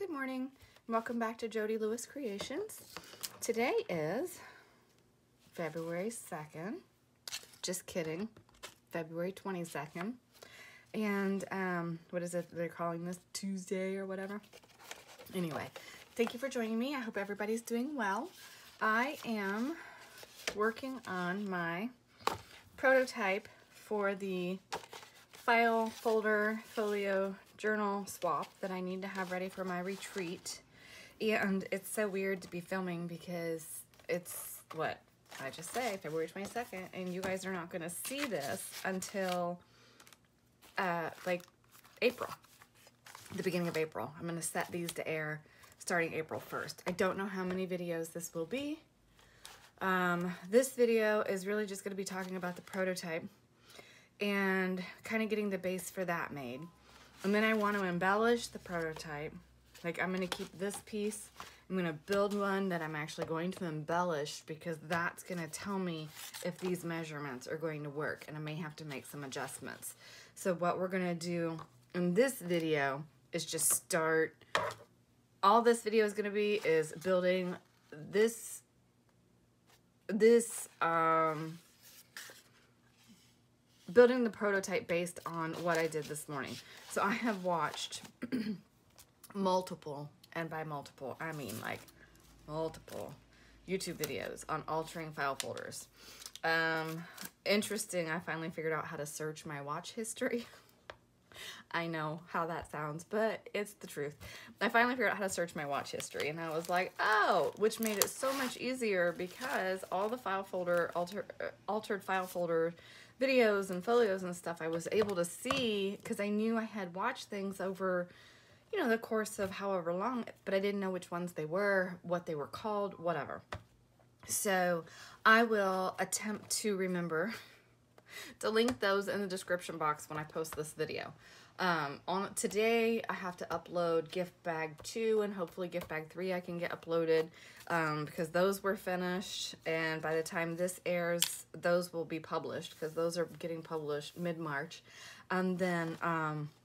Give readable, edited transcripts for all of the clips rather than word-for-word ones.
Good morning. Welcome back to Jody Lewis Creations. Today is February 2nd. Just kidding. February 22nd. And what is it they're calling this? Tuesday or whatever? Anyway, thank you for joining me. I hope everybody's doing well. I am working on my prototype for the file, folder, folio, journal swap that I need to have ready for my retreat. And it's so weird to be filming because it's, what I just say, February 22nd, and you guys are not going to see this until like April, the beginning of April. I'm going to set these to air starting April 1st. I don't know how many videos this will be. This video is really just going to be talking about the prototype and kind of getting the base for that made. And then I want to embellish the prototype. Like, I'm going to keep this piece. I'm going to build one that I'm actually going to embellish because that's going to tell me if these measurements are going to work, and I may have to make some adjustments. So what we're going to do in this video is just start. All this video is going to be is building building the prototype based on what I did this morning. So I have watched multiple, and by multiple, I mean like multiple YouTube videos on altering file folders. Interesting, I finally figured out how to search my watch history. I know how that sounds, but it's the truth. I finally figured out how to search my watch history, and I was like, oh, which made it so much easier because all the file folder, altered file folder videos and folios and stuff I was able to see because I knew I had watched things over, you know, the course of however long, but I didn't know which ones they were, what they were called, whatever. So I will attempt to remember to link those in the description box when I post this video. On today, I have to upload gift bag 2 and hopefully gift bag 3 I can get uploaded because those were finished, and by the time this airs, those will be published because those are getting published mid-March. And then,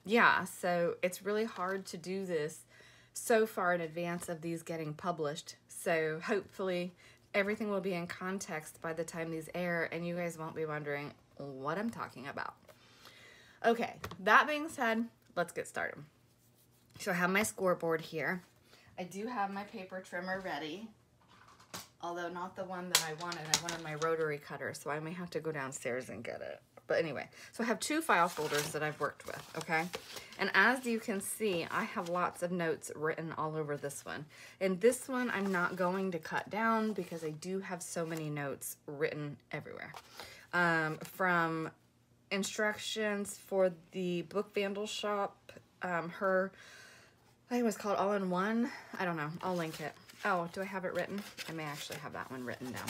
yeah, so it's really hard to do this so far in advance of these getting published. So hopefully everything will be in context by the time these air, and you guys won't be wondering what I'm talking about. Okay, that being said, let's get started. So I have my scoreboard here. I do have my paper trimmer ready, although not the one that I wanted. I wanted my rotary cutter, so I may have to go downstairs and get it. But anyway, so I have 2 file folders that I've worked with, okay? And as you can see, I have lots of notes written all over this one. And this one I'm not going to cut down because I do have so many notes written everywhere. From instructions for the book vandal shop, I think it was called All in One. I don't know. I'll link it. Oh, do I have it written? I may actually have that one written down.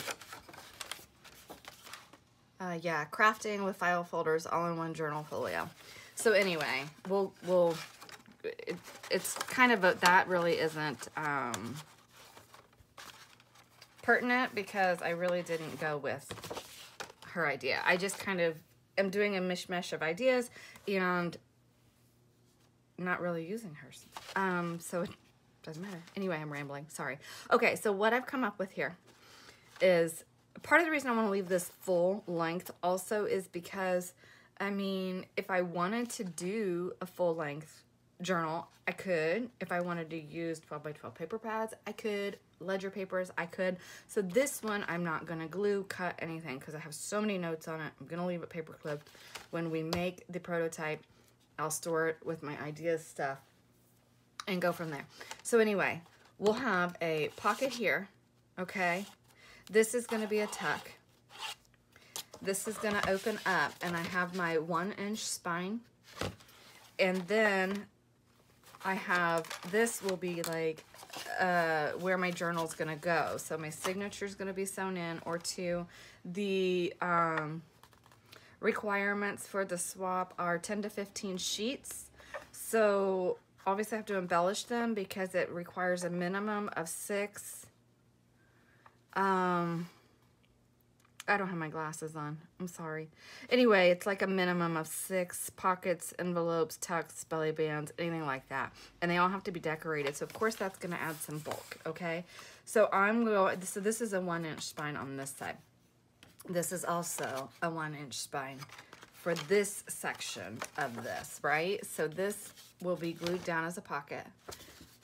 Yeah, crafting with file folders, all-in-one journal folio. So anyway, it's kind of that really isn't pertinent because I really didn't go with her idea. I just kind of am doing a mishmash of ideas and not really using hers. So it doesn't matter. Anyway, I'm rambling. Sorry. Okay, so what I've come up with here is part of the reason I want to leave this full length also is because, I mean, if I wanted to do a full length journal, I could. If I wanted to use 12 by 12 paper pads, I could. Ledger papers, I could. So this one, I'm not going to glue, cut, anything because I have so many notes on it. I'm going to leave it paper clipped. When we make the prototype, I'll store it with my ideas stuff and go from there. So anyway, we'll have a pocket here, okay? This is going to be a tuck. This is going to open up, and I have my 1-inch spine. And then I have, this will be like where my journal's going to go. So my signature is going to be sewn in, or 2. The requirements for the swap are 10 to 15 sheets. So obviously I have to embellish them because it requires a minimum of 6 I don't have my glasses on. I'm sorry. Anyway, it's like a minimum of 6 pockets, envelopes, tucks, belly bands, anything like that. And they all have to be decorated. So, of course, that's going to add some bulk, okay? So, so this is a 1-inch spine on this side. This is also a 1-inch spine for this section of this, right? So, this will be glued down as a pocket.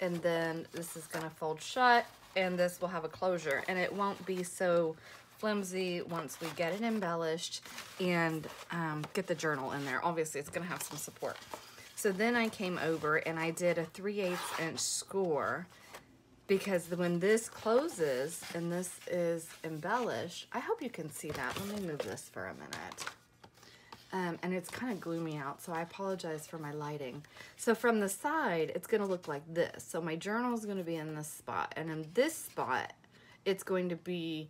And then this is going to fold shut, and this will have a closure. And it won't be so flimsy once we get it embellished and get the journal in there. Obviously, it's going to have some support. So then I came over and I did a 3/8 inch score, because when this closes and this is embellished, I hope you can see that. Let me move this for a minute. And it's kind of gloomy out, so I apologize for my lighting. So from the side, it's going to look like this. So my journal is going to be in this spot, and in this spot, it's going to be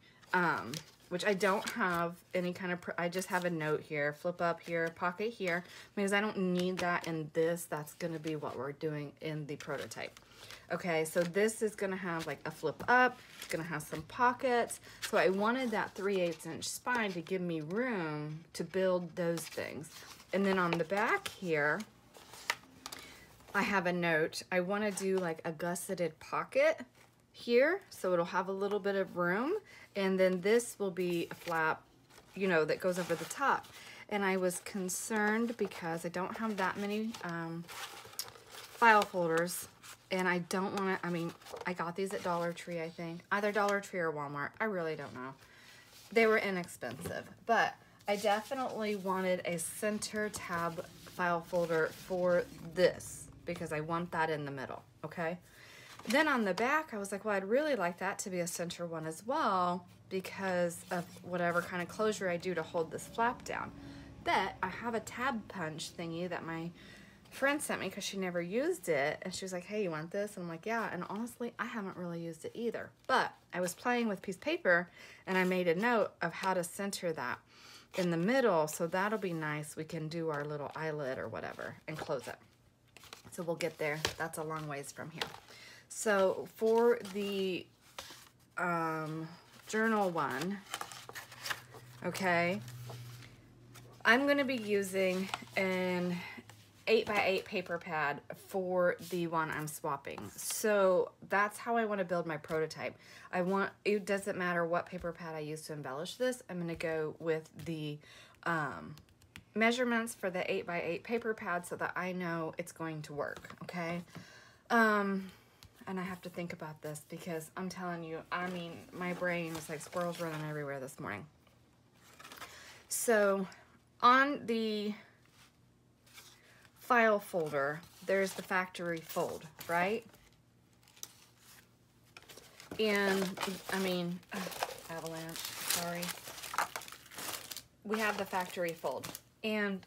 which I don't have any kind of, I just have a note here, flip up here, pocket here, because I don't need that in this. That's going to be what we're doing in the prototype. Okay, so this is going to have like a flip up, it's going to have some pockets. So I wanted that 3/8 inch spine to give me room to build those things. And then on the back here, I have a note. I want to do like a gusseted pocket here, so it'll have a little bit of room, and then this will be a flap, you know, that goes over the top. And I was concerned because I don't have that many file folders, and I don't want to, I mean, I got these at Dollar Tree, I think, either Dollar Tree or Walmart, I really don't know. They were inexpensive, but I definitely wanted a center tab file folder for this, because I want that in the middle, okay? Then on the back, I was like, well, I'd really like that to be a center one as well, because of whatever kind of closure I do to hold this flap down. But I have a tab punch thingy that my friend sent me because she never used it, and she was like, hey, you want this? And I'm like, yeah. And honestly, I haven't really used it either, but I was playing with piece of paper and I made a note of how to center that in the middle, so that'll be nice. We can do our little eyelid or whatever and close it. So we'll get there. That's a long ways from here. So for the journal one, okay, I'm going to be using an 8x8 paper pad for the one I'm swapping. So that's how I want to build my prototype. It doesn't matter what paper pad I use to embellish this. I'm going to go with the measurements for the 8x8 paper pad so that I know it's going to work, okay? And I have to think about this because I'm telling you, I mean, my brain was like squirrels running everywhere this morning. So on the file folder, there's the factory fold, right? And I mean, avalanche, sorry. We have the factory fold. And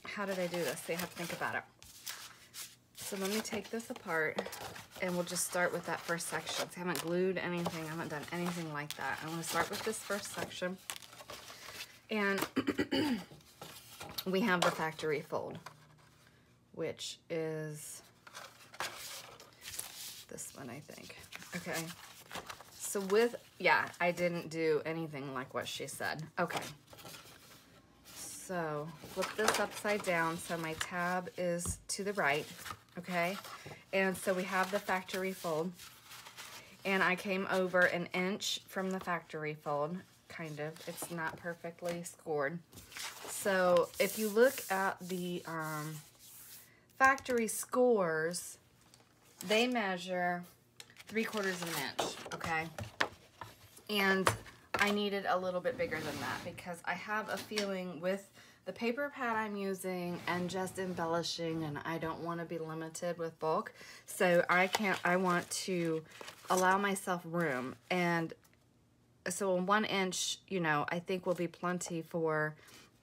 how did I do this? So you have to think about it. So let me take this apart and we'll just start with that first section. So I haven't glued anything, I haven't done anything like that. I'm gonna start with this first section. And we have the factory fold, which is this one, I think. Okay, so yeah, I didn't do anything like what she said. Okay, so flip this upside down so my tab is to the right, okay? And so we have the factory fold, and I came over 1 inch from the factory fold, kind of. It's not perfectly scored. So if you look at the factory scores, they measure 3/4 of an inch, okay? And I needed a little bit bigger than that because I have a feeling with the paper pad I'm using and just embellishing, and I don't want to be limited with bulk. So I want to allow myself room. And so 1 inch, you know, I think will be plenty for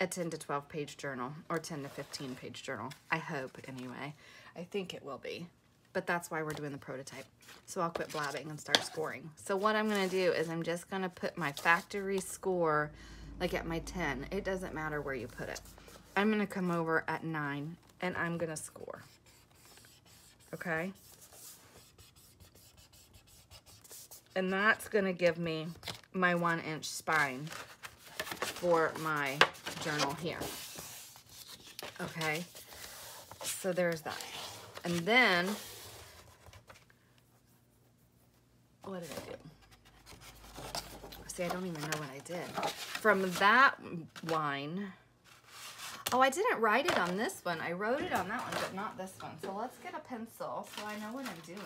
a 10 to 12 page journal or 10 to 15 page journal. I hope anyway. I think it will be. But that's why we're doing the prototype. So I'll quit blabbing and start scoring. So what I'm going to do is I'm just going to put my factory score like at my 10. It doesn't matter where you put it. I'm going to come over at 9 and I'm going to score. Okay? And that's going to give me my 1 inch spine for my journal here. Okay, so there's that. And then, what did I do? See, I don't even know what I did. From that line, oh, I didn't write it on this one. I wrote it on that one, but not this one. So let's get a pencil so I know what I'm doing.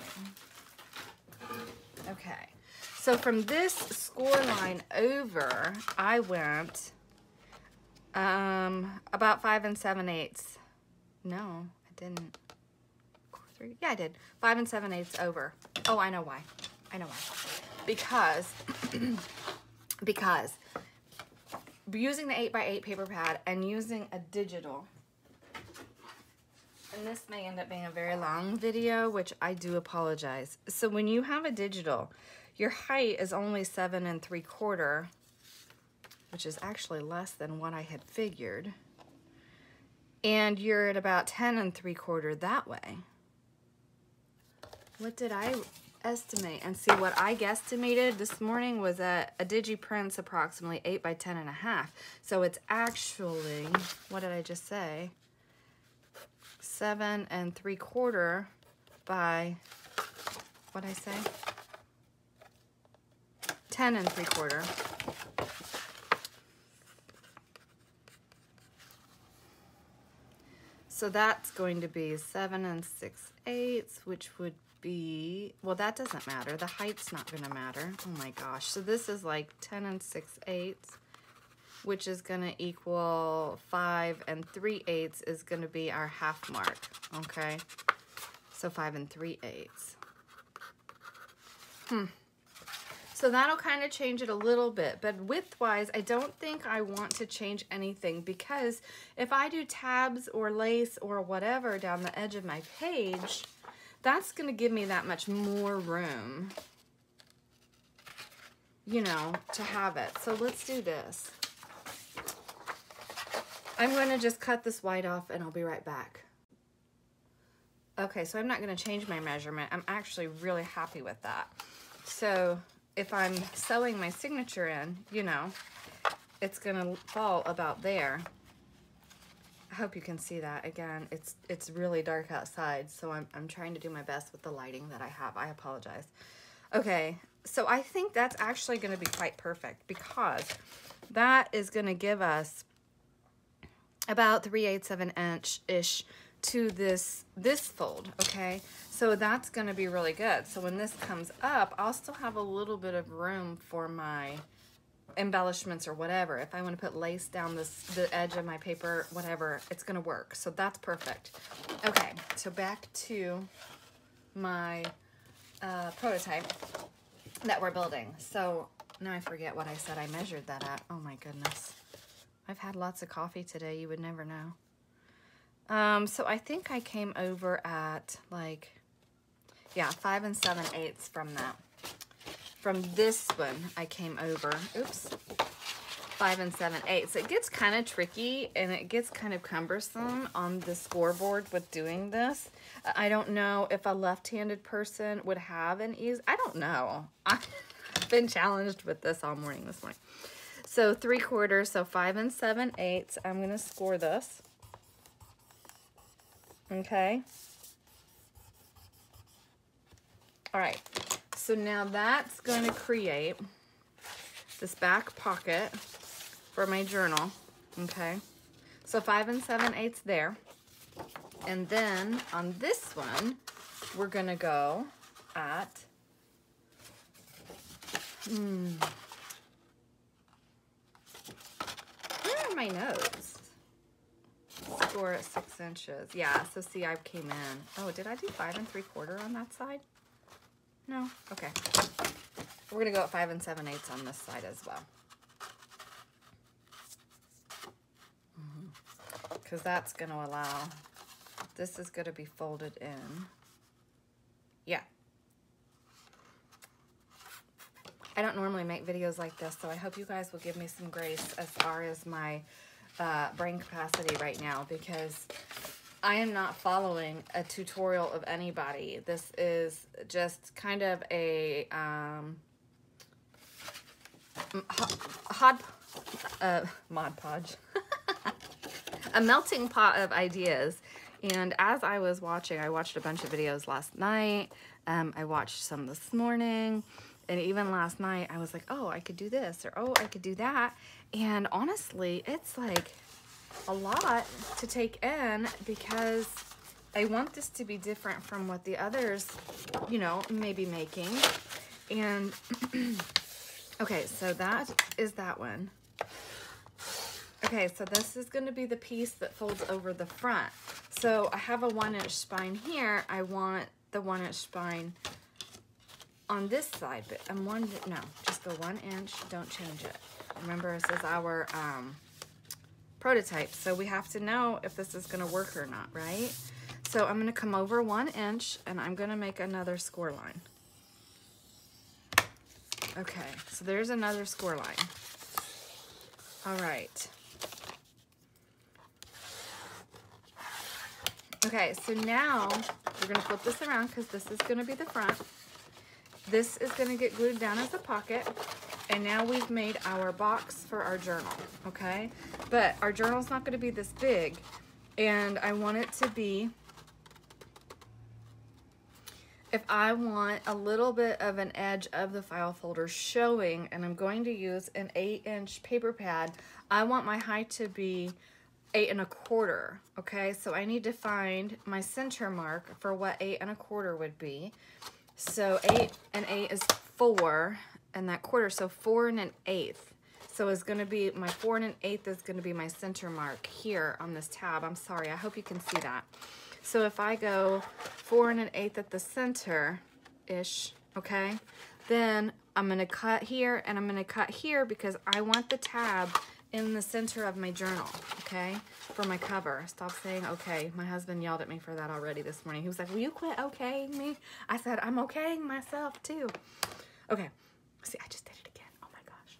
Okay, so from this score line over, I went about 5 7/8. No, I didn't. 3, yeah, I did. 5 7/8 over. Oh, I know why. I know why. Because using the 8x8 paper pad and using a digital, and this may end up being a very long video, which I do apologize. So when you have a digital, your height is only 7 3/4, which is actually less than what I had figured. And you're at about 10 3/4 that way. What did I estimate? And see, what I guesstimated this morning was that a DigiPrint's approximately 8 by 10.5. So it's actually, what did I just say? 7 3/4 by, what'd I say? 10 3/4. So that's going to be 7 6/8, which would be, well, that doesn't matter. The height's not going to matter. Oh my gosh. So this is like 10 6/8, which is going to equal 5 3/8 is going to be our half mark. Okay. So 5 3/8. So that'll kind of change it a little bit, but width-wise, I don't think I want to change anything, because if I do tabs or lace or whatever down the edge of my page, that's going to give me that much more room, you know, to have it. So let's do this. I'm going to just cut this white off and I'll be right back. Okay, so I'm not going to change my measurement. I'm actually really happy with that. So if I'm sewing my signature in, you know, it's gonna fall about there. I hope you can see that. Again, it's really dark outside, so I'm trying to do my best with the lighting that I have. I apologize. Okay, so I think that's actually gonna be quite perfect, because that is gonna give us about 3/8 of an inch-ish to this fold, okay? So that's gonna be really good. So when this comes up, I'll still have a little bit of room for my embellishments or whatever. If I wanna put lace down the edge of my paper, whatever, it's gonna work. So that's perfect. Okay, so back to my prototype that we're building. So now I forget what I said I measured that at. Oh my goodness. I've had lots of coffee today, you would never know. So I think I came over at like, yeah, 5 7/8 from that. From this one, I came over, oops, 5 7/8. So it gets kind of tricky and it gets kind of cumbersome on the scoreboard with doing this. I don't know if a left-handed person would have an ease. I don't know. I've been challenged with this all morning this morning. So 3/4, so 5 7/8. I'm going to score this. Okay. All right. So now that's going to create this back pocket for my journal. Okay. So 5 7/8 there. And then on this one, we're going to go at, where are my notes? Score at 6 inches. Yeah, so see, I came in. Oh, did I do 5 3/4 on that side? No? Okay. We're going to go at 5 7/8 on this side as well. Because that's going to allow, this is going to be folded in. Yeah. I don't normally make videos like this, so I hope you guys will give me some grace as far as my brain capacity right now, because I am not following a tutorial of anybody. This is just kind of a Mod Podge. A melting pot of ideas. And as I was watching, I watched a bunch of videos last night. I watched some this morning. And even last night, I was like, oh, I could do this, or oh, I could do that. And honestly, it's like a lot to take in because I want this to be different from what the others, you know, may be making. And okay, so that is that one. Okay, so this is going to be the piece that folds over the front. So I have a 1-inch spine here. I want the 1-inch spine on this side, but no, just go 1 inch, don't change it. Remember, this is our prototype, so we have to know if this is going to work or not, right? So I'm going to come over 1 inch and I'm going to make another score line. Okay, so there's another score line. All right. Okay, so now we're going to flip this around because this is going to be the front. This is going to get glued down as a pocket. And now we've made our box for our journal, okay? But our journal's not going to be this big. And I want it to be, if I want a little bit of an edge of the file folder showing, and I'm going to use an 8-inch paper pad, I want my height to be 8 1/4, okay? So I need to find my center mark for what 8 1/4 would be. So 8 and 8 is 4 and that quarter, so 4 1/8. So it's going to be, my 4 1/8 is going to be my center mark here on this tab. I'm sorry, I hope you can see that. So if I go 4 1/8 at the center-ish, okay, then I'm going to cut here and I'm going to cut here because I want the tab in the center of my journal, okay, for my cover. Stop saying okay. My husband yelled at me for that already this morning. He was like, will you quit okaying me? I said, I'm okaying myself too. Okay, see, I just did it again. Oh my gosh.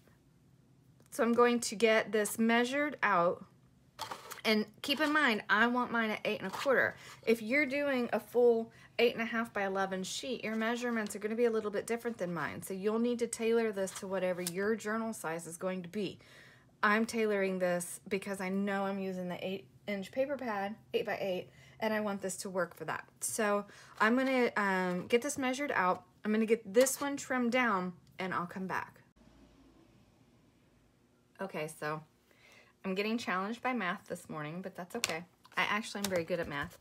So I'm going to get this measured out. And keep in mind, I want mine at 8 1/4. If you're doing a full 8.5 by 11 sheet, your measurements are going to be a little bit different than mine. So you'll need to tailor this to whatever your journal size is going to be. I'm tailoring this because I know I'm using the 8-inch paper pad, 8 by 8, and I want this to work for that. So I'm going to get this measured out. I'm going to get this one trimmed down, and I'll come back. Okay, so I'm getting challenged by math this morning, but that's okay. I actually am very good at math,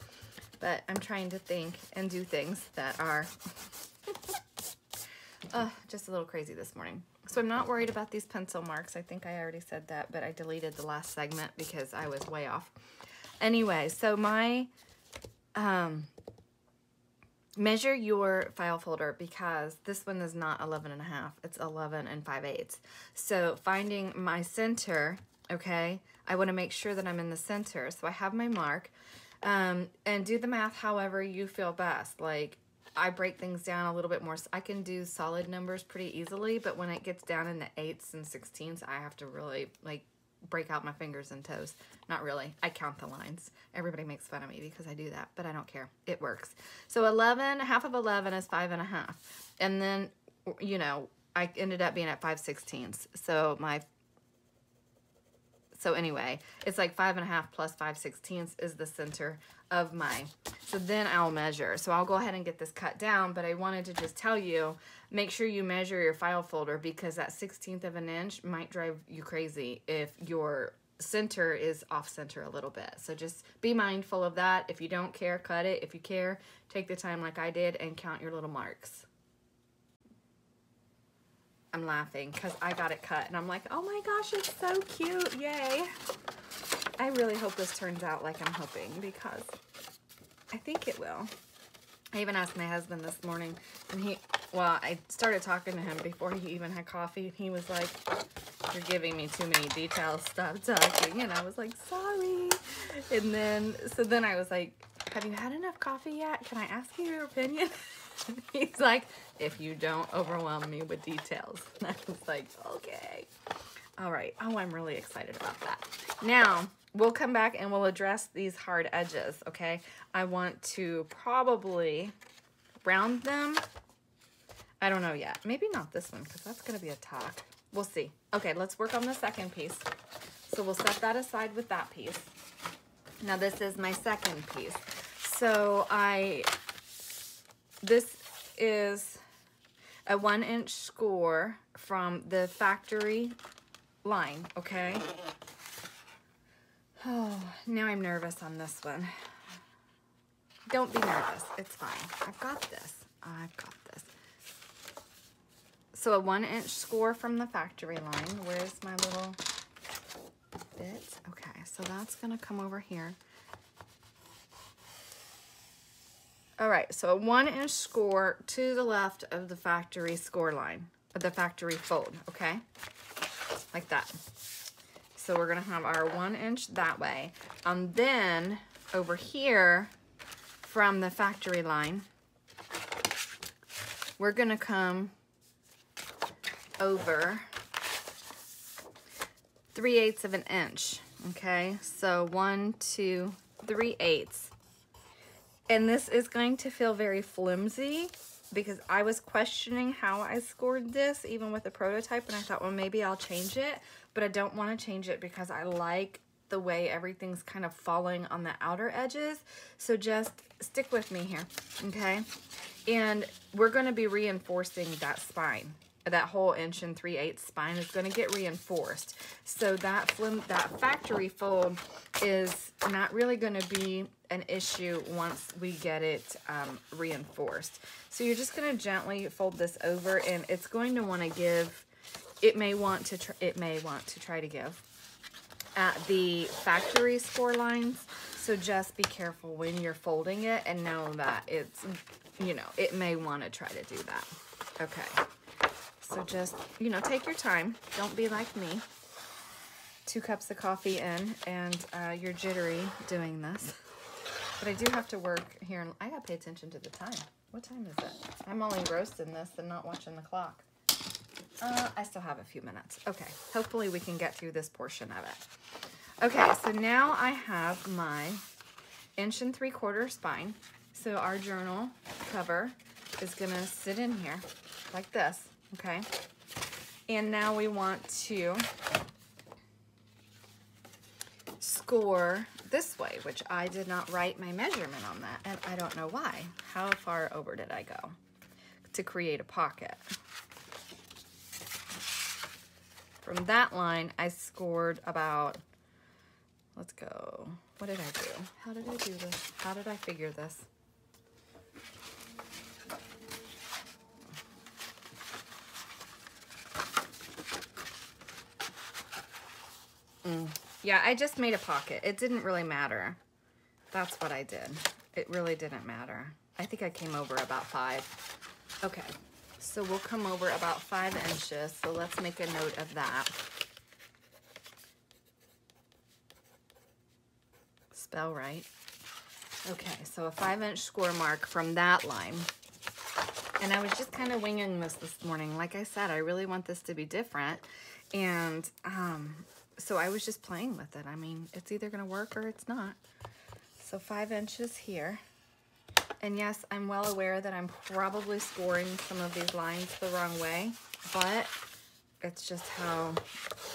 but I'm trying to think and do things that are just a little crazy this morning. So I'm not worried about these pencil marks. I think I already said that, but I deleted the last segment because I was way off. Anyway, so my measure your file folder because this one is not 11 1/2. It's 11 5/8. So finding my center, okay, I want to make sure that I'm in the center. So I have my mark, and do the math however you feel best. Like, I break things down a little bit more. I can do solid numbers pretty easily, but when it gets down in the 8s and 16s, I have to really, like, break out my fingers and toes. Not really. I count the lines. Everybody makes fun of me because I do that, but I don't care. It works. So 11, half of 11 is 5 1/2. And then, you know, I ended up being at 5/16. So anyway, it's like 5 1/2 plus 5/16 is the center of my, so then I'll measure. So I'll go ahead and get this cut down, but I wanted to just tell you, make sure you measure your file folder because that 1/16 of an inch might drive you crazy if your center is off center a little bit. So just be mindful of that. If you don't care, cut it. If you care, take the time like I did and count your little marks. I'm laughing because I got it cut and I'm like, oh my gosh, it's so cute. Yay. I really hope this turns out like I'm hoping because I think it will. I even asked my husband this morning and I started talking to him before he even had coffee and he was like, you're giving me too many details, stop talking. And I was like, sorry. And then I was like, have you had enough coffee yet? Can I ask you your opinion? He's like, if you don't overwhelm me with details. And I was like, okay. All right. Oh, I'm really excited about that. Now, we'll come back and we'll address these hard edges, okay? I want to probably round them. I don't know yet. Maybe not this one because that's going to be a talk. We'll see. Okay, let's work on the second piece. So we'll set that aside with that piece. Now this is my second piece. So this is a 1-inch score from the factory line, okay? Oh, now I'm nervous on this one. Don't be nervous, it's fine. I've got this, I've got this. So a 1-inch score from the factory line. Where's my little bit? Okay, so that's gonna come over here. All right, so a 1-inch score to the left of the factory score line, of the factory fold, okay? Like that. So we're gonna have our 1-inch that way. And then over here from the factory line, we're gonna come over 3/8 of an inch, okay? So 1, 2, 3/8. And this is going to feel very flimsy because I was questioning how I scored this even with the prototype, and I thought, well, maybe I'll change it, but I don't want to change it because I like the way everything's kind of falling on the outer edges. So just stick with me here, okay? And we're going to be reinforcing that spine. That whole 1 3/8 spine is going to get reinforced. So that factory fold is not really going to be an issue once we get it reinforced. So you're just going to gently fold this over, and it's going to want to give. It may want to try to give at the factory score lines. So just be careful when you're folding it, and know that it's, you know, it may want to try to do that. Okay. So just, you know, take your time. Don't be like me. 2 cups of coffee in, and you're jittery doing this. But I do have to work here, and I gotta pay attention to the time. What time is it? I'm all engrossed in this and not watching the clock. I still have a few minutes. Okay, hopefully we can get through this portion of it. Okay, so now I have my 1 3/4 spine. So our journal cover is gonna sit in here like this. Okay, and now we want to score this way, which I did not write my measurement on that, and I don't know why. How far over did I go to create a pocket? From that line, I scored about, let's go, what did I do? How did I do this? How did I figure this? Yeah, I just made a pocket. It didn't really matter. That's what I did. It really didn't matter. I think I came over about 5. Okay, so we'll come over about 5 inches. So let's make a note of that. Spell right. Okay, so a 5-inch score mark from that line. And I was just kind of winging this morning. Like I said, I really want this to be different. And, so I was just playing with it. I mean, it's either going to work or it's not. So 5 inches here. And yes, I'm well aware that I'm probably scoring some of these lines the wrong way, but it's just how,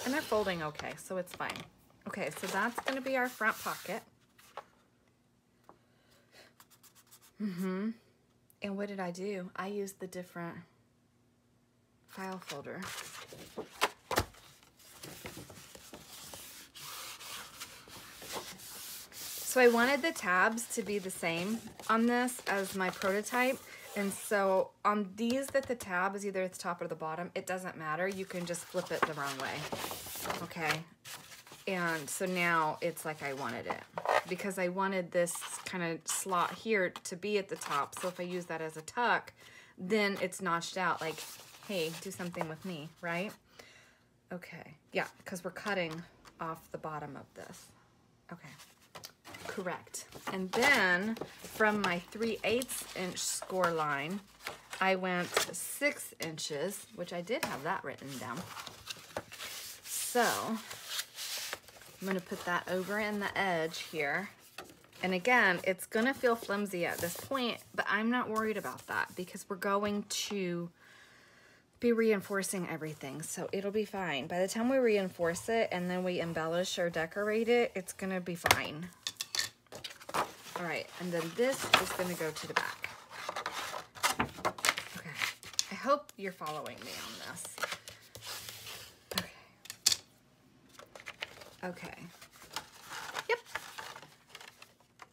and they're folding okay, so it's fine. Okay, so that's going to be our front pocket. And what did I do? I used the different file folder. So I wanted the tabs to be the same on this as my prototype. And so on these that the tab is either at the top or the bottom, it doesn't matter. You can just flip it the wrong way. Okay. And so now it's like I wanted it because I wanted this kind of slot here to be at the top. So if I use that as a tuck, then it's notched out like, hey, do something with me, right? Okay. Yeah, because we're cutting off the bottom of this. Okay. Correct. And then from my 3/8 inch score line, I went 6 inches, which I did have that written down. So I'm going to put that over in the edge here. And again, it's going to feel flimsy at this point, but I'm not worried about that because we're going to be reinforcing everything, so it'll be fine. By the time we reinforce it and then we embellish or decorate it, it's gonna be fine. All right, and then this is gonna go to the back. Okay, I hope you're following me on this. Okay. Okay. Yep.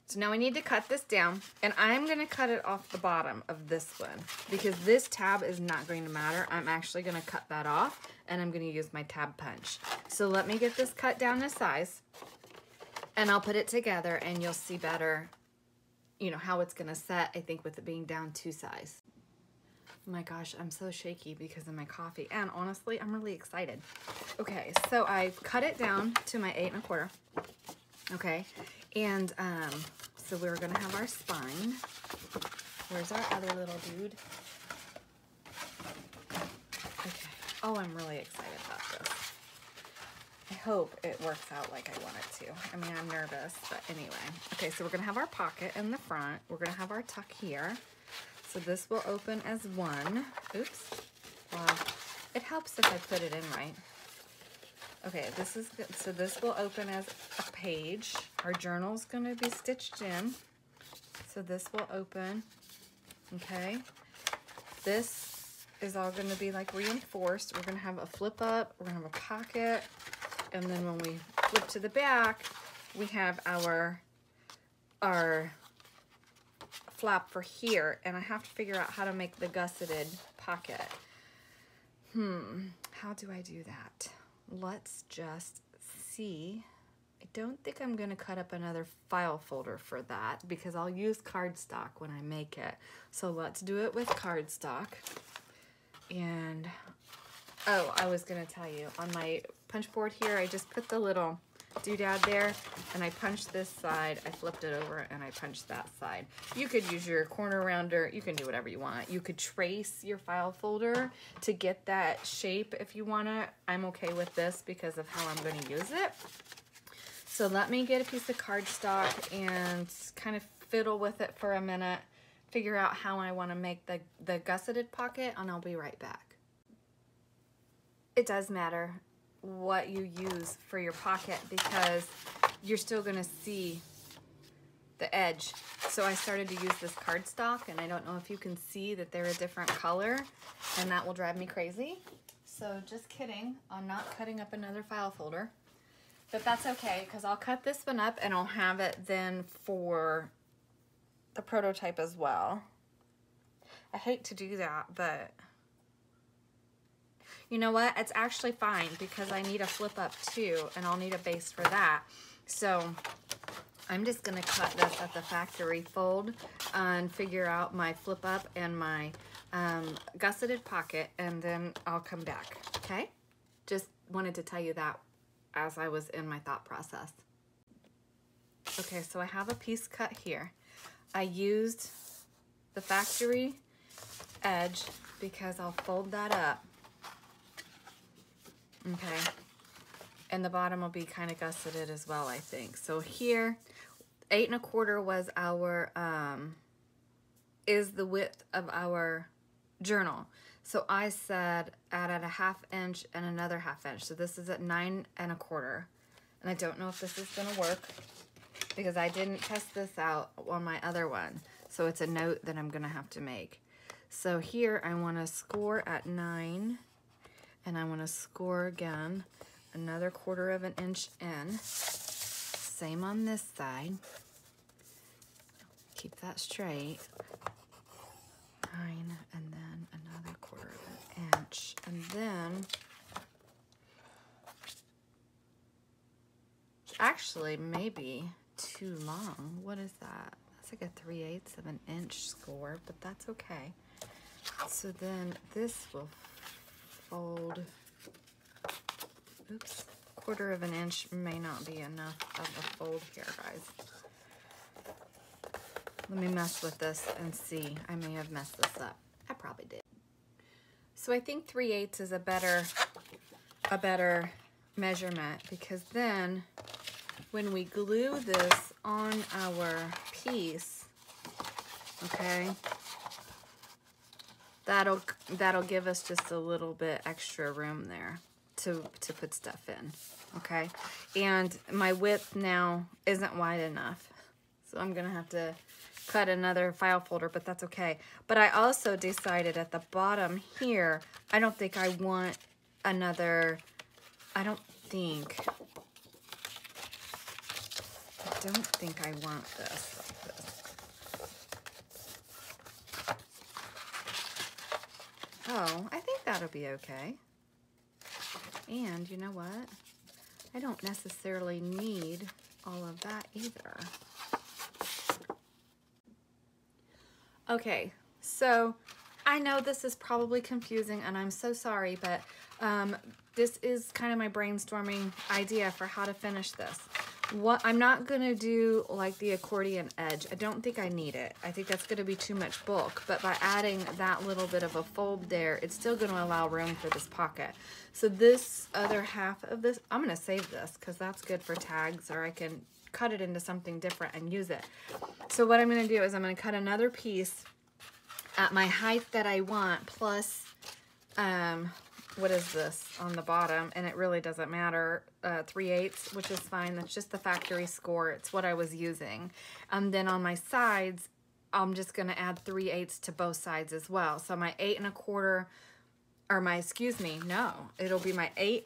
So now we need to cut this down, and I'm gonna cut it off the bottom of this one because this tab is not going to matter. I'm actually gonna cut that off, and I'm gonna use my tab punch. So let me get this cut down to size, and I'll put it together, and you'll see better, you know, how it's gonna set, I think, with it being down to size. Oh my gosh, I'm so shaky because of my coffee, and honestly, I'm really excited. Okay, so I've cut it down to my 8 1/4. Okay, and so we're gonna have our spine. Where's our other little dude? Okay. Oh, I'm really excited about this. I hope it works out like I want it to. I mean, I'm nervous, but anyway. Okay, so we're gonna have our pocket in the front. We're gonna have our tuck here. So this will open as one. Oops. Well, it helps if I put it in right. Okay, this is good. So this will open as a page. Our journal's gonna be stitched in. So this will open, okay? This is all gonna be like reinforced. We're gonna have a flip up, we're gonna have a pocket, and then when we flip to the back, we have our flap for here, and I have to figure out how to make the gusseted pocket. How do I do that? Let's just see. I don't think I'm gonna cut up another file folder for that because I'll use cardstock when I make it. So let's do it with cardstock. And, oh, I was gonna tell you, on my punch board here, I just put the little doodad there, and I punched this side, I flipped it over, and I punched that side. You could use your corner rounder, you can do whatever you want. You could trace your file folder to get that shape if you wanna. I'm okay with this because of how I'm gonna use it. So let me get a piece of cardstock and kind of fiddle with it for a minute, figure out how I wanna make the gusseted pocket, and I'll be right back. It does matter what you use for your pocket because you're still gonna see the edge. So I started to use this cardstock, and I don't know if you can see that they're a different color, and that will drive me crazy. So just kidding, I'm not cutting up another file folder, but that's okay because I'll cut this one up and I'll have it then for the prototype as well. I hate to do that, but you know what? It's actually fine because I need a flip up too, and I'll need a base for that. So I'm just gonna cut this at the factory fold and figure out my flip up and my gusseted pocket, and then I'll come back, okay? Just wanted to tell you that as I was in my thought process. Okay, so I have a piece cut here. I used the factory edge because I'll fold that up. Okay, and the bottom will be kind of gusseted as well, I think. So here, 8 1/4 was our, is the width of our journal. So I said add a 1/2 inch and another 1/2 inch. So this is at 9 1/4. And I don't know if this is gonna work because I didn't test this out on my other one. So it's a note that I'm gonna have to make. So here I wanna score at 9. And I want to score again another 1/4 inch in. Same on this side. Keep that straight. 9 and then another 1/4 inch. And then actually maybe too long. What is that? That's like a 3/8 of an inch score, but that's okay. So then this will fold, oops, 1/4 inch may not be enough of a fold here, guys. Let me mess with this and see. I may have messed this up. I probably did. So I think 3/8 is a better measurement because then when we glue this on our piece, okay, that'll give us just a little bit extra room there to put stuff in, okay? And my width now isn't wide enough, so I'm gonna have to cut another file folder, but that's okay. But I also decided at the bottom here, I don't think I want another, I don't think I want this like this. Oh, I think that'll be okay. And you know what? I don't necessarily need all of that either. Okay, so I know this is probably confusing and I'm so sorry, but this is kind of my brainstorming idea for how to finish this. I'm not gonna do like the accordion edge. I don't think I need it. I think that's gonna be too much bulk, but by adding that little bit of a fold there, it's still gonna allow room for this pocket. So this other half of this, I'm gonna save this because that's good for tags, or I can cut it into something different and use it. So what I'm gonna do is I'm gonna cut another piece at my height that I want, plus, what is this on the bottom? And it really doesn't matter, 3/8, which is fine. That's just the factory score. It's what I was using. And then on my sides, I'm just gonna add 3/8 to both sides as well. So my 8 1/4, or my, excuse me, no, it'll be my 8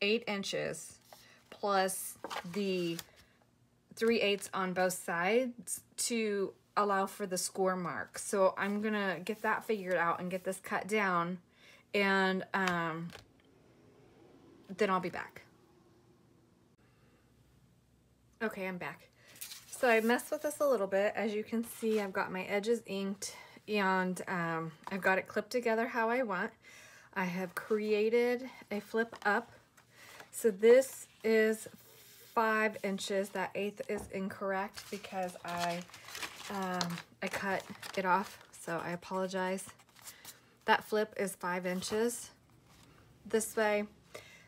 inches plus the 3/8 on both sides to allow for the score mark. So I'm gonna get that figured out and get this cut down, and then I'll be back. Okay, I'm back. So I messed with this a little bit. As you can see, I've got my edges inked, and I've got it clipped together how I want. I have created a flip up. So this is 5 inches. That 1/8 is incorrect because I cut it off, so I apologize. That flip is 5 inches this way,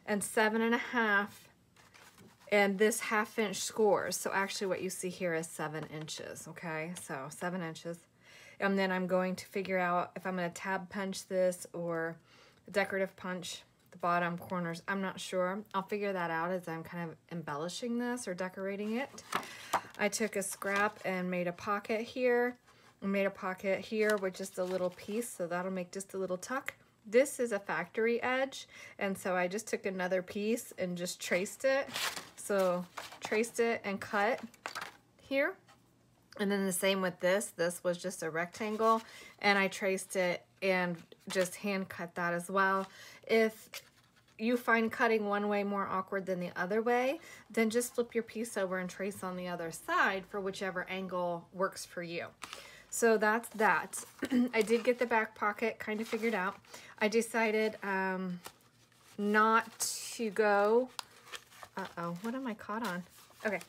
and 7 1/2, and this 1/2 inch scores. So actually what you see here is 7 inches, okay? So 7 inches. And then I'm going to figure out if I'm gonna tab punch this or decorative punch the bottom corners. I'm not sure. I'll figure that out as I'm kind of embellishing this or decorating it. I took a scrap and made a pocket here. I made a pocket here with just a little piece, so that'll make just a little tuck. This is a factory edge, and so I just took another piece and just traced it. So traced it and cut here. And then the same with this. This was just a rectangle, and I traced it and just hand cut that as well. If you find cutting one way more awkward than the other way, then just flip your piece over and trace on the other side for whichever angle works for you. So that's that. I did get the back pocket kind of figured out. I decided not to go, what am I caught on? Okay.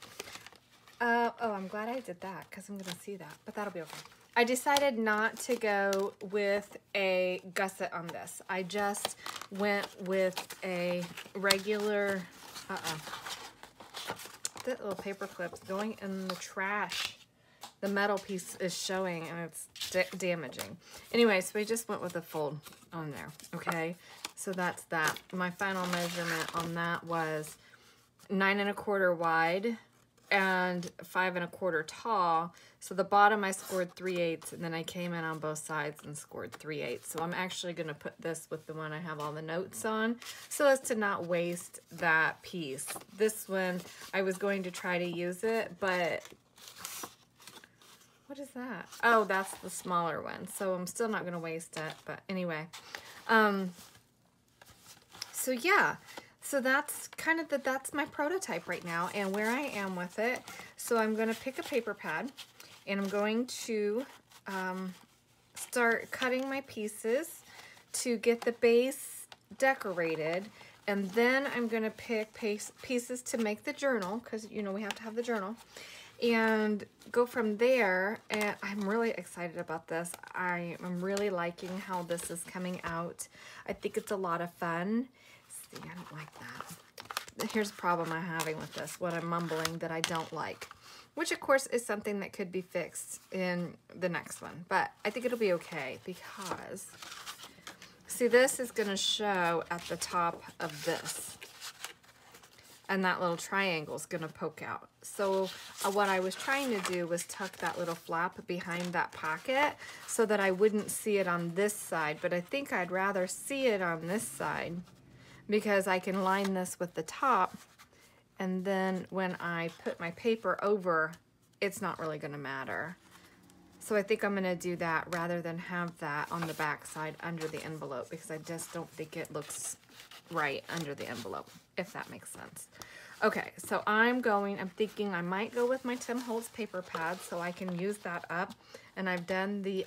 Oh, I'm glad I did that because I'm gonna see that, but that'll be okay. I decided not to go with a gusset on this. I just went with a regular, that little paper clip's going in the trash. The metal piece is showing and it's damaging. Anyway, so we just went with a fold on there, okay? So that's that. My final measurement on that was 9 1/4 wide and 5 1/4 tall. So the bottom I scored 3/8, and then I came in on both sides and scored 3/8. So I'm actually gonna put this with the one I have all the notes on so as to not waste that piece. This one, I was going to try to use it, but what is that? Oh, that's the smaller one. So I'm still not gonna waste it, but anyway. So yeah. So that's kind of that's my prototype right now and where I am with it. So I'm going to pick a paper pad and I'm going to start cutting my pieces to get the base decorated. And then I'm going to pick pieces to make the journal because, you know, we have to have the journal. And go from there. And I'm really excited about this. I am really liking how this is coming out. I think it's a lot of fun. See, I don't like that. Here's a problem I'm having with this, what I'm mumbling that I don't like. which of course is something that could be fixed in the next one, but I think it'll be okay because, see, this is going to show at the top of this, and that little triangle is going to poke out. So what I was trying to do was tuck that little flap behind that pocket so that I wouldn't see it on this side, but I think I'd rather see it on this side because I can line this with the top, and then when I put my paper over, it's not really going to matter. So I think I'm going to do that rather than have that on the back side under the envelope, because I just don't think it looks right under the envelope, if that makes sense. Okay, so I'm thinking I might go with my Tim Holtz paper pad so I can use that up. And I've done the,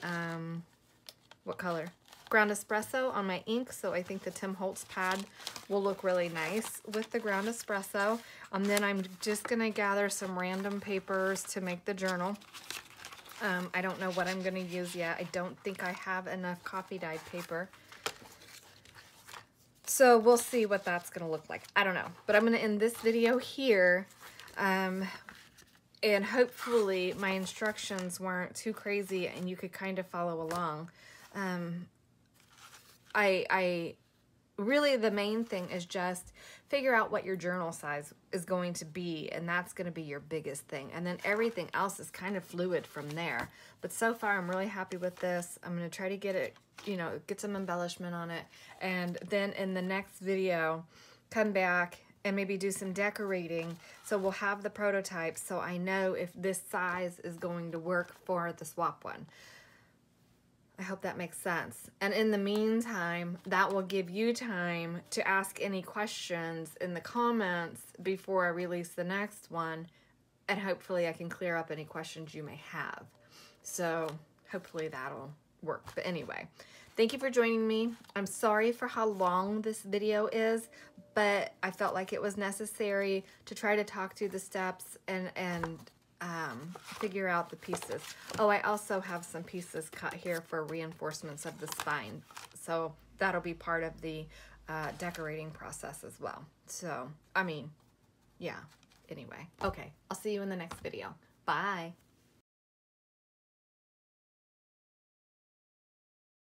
what color? Ground espresso on my ink, so I think the Tim Holtz pad will look really nice with the ground espresso. And then I'm just going to gather some random papers to make the journal. I don't know what I'm going to use yet. I don't think I have enough coffee dyed paper. So we'll see what that's going to look like. I don't know. But I'm going to end this video here. And hopefully my instructions weren't too crazy and you could kind of follow along. I really, the main thing is just figure out what your journal size is going to be, and that's going to be your biggest thing. And then everything else is kind of fluid from there. But so far, I'm really happy with this. I'm going to try to get it, you know, get some embellishment on it. And then in the next video, come back and maybe do some decorating. So we'll have the prototype so I know if this size is going to work for the swap one. I hope that makes sense. And in the meantime, that will give you time to ask any questions in the comments before I release the next one. And hopefully I can clear up any questions you may have. So hopefully that'll work. But anyway, thank you for joining me. I'm sorry for how long this video is, but I felt like it was necessary to try to talk through the steps and figure out the pieces. Oh, I also have some pieces cut here for reinforcements of the spine. So that'll be part of the decorating process as well. So, I mean, yeah. Anyway, okay. I'll see you in the next video. Bye.